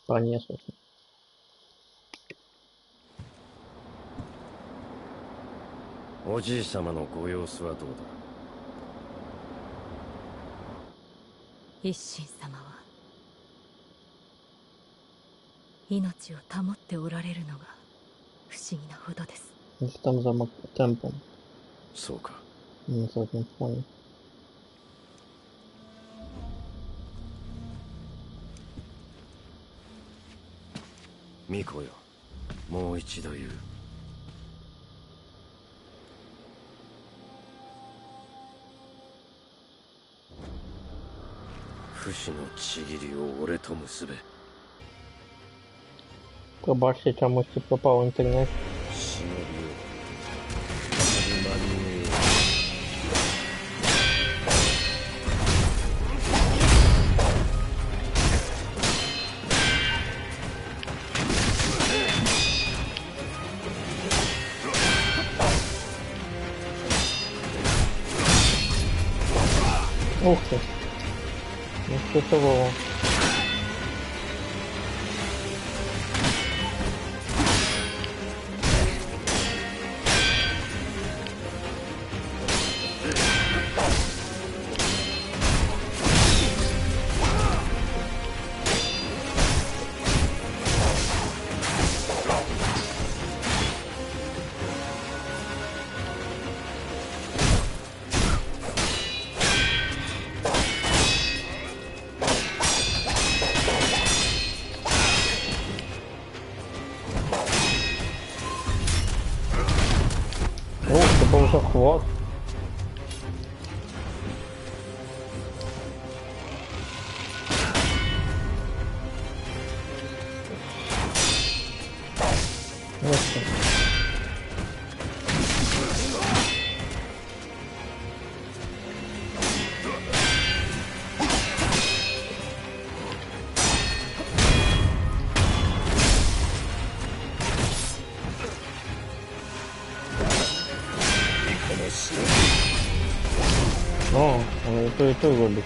Конечно. おじい様のご様子はどうだ。一心様は命を保っておられるのが不思議なほどです。 Если там замок темпом. そうか。 Не совсем понял. 巫女よ、もう一度言う。不死のちぎりを俺と結べ。 Пробачте, чомусь пропал интернет. 忍びよ、始まりねえ。Ух ты. Ну что того. Ух, это был захват. Вот что. О, он и то любит.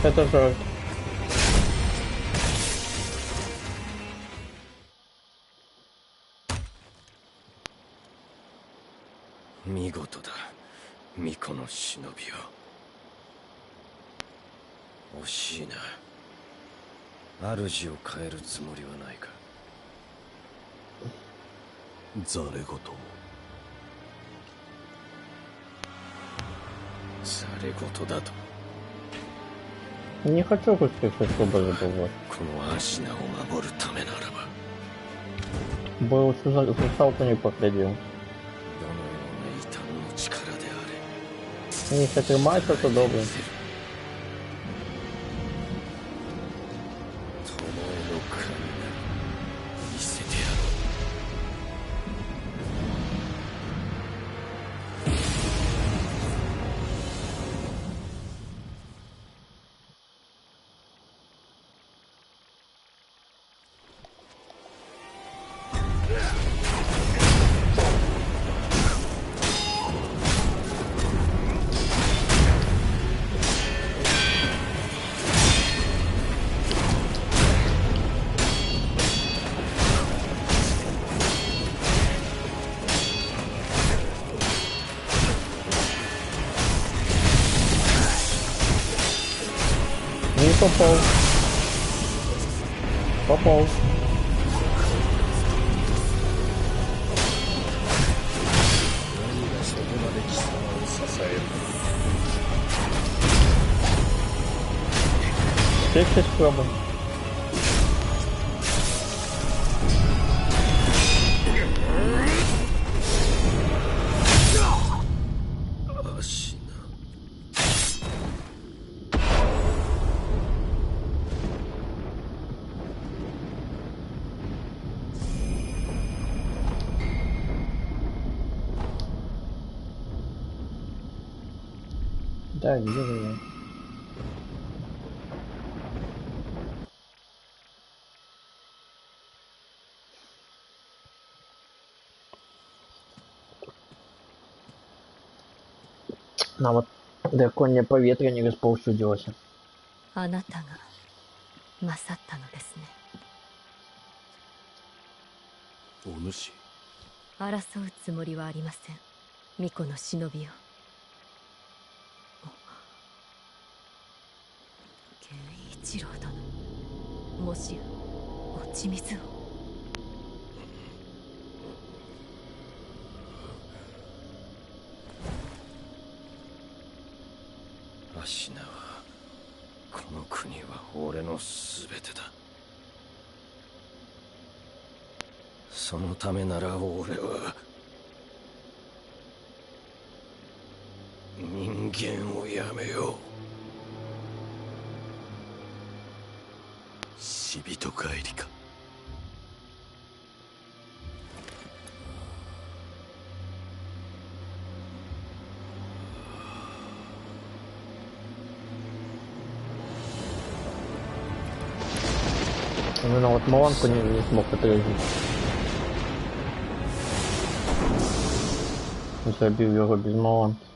Это жаль.見事だ、巫女の忍びよ。惜しいな。主を変えるつもりはないか。ざれ言。ざれ言だと。 Не хочу хоть особо забывать. このアシナを守るためならば。 Бы лучше русалку не поглядел. どのような異端の力であれ。 Если отрывается, то добре. 巴の神なり見せてやろう。 О, попал. Попал. Сейчас пробуем. Да, где же я? На вот драконье поветрие не расповсюдилось. あなたが勝ったのですね。お主。争うつもりはありません。巫女の忍びよ。源一郎殿、もしや落ち水を。アシナはこの国は俺の全てだ。そのためなら俺は人間をやめよう。死人帰りか。Именно вот Маланку не смог отразить. Забил его без Маланки.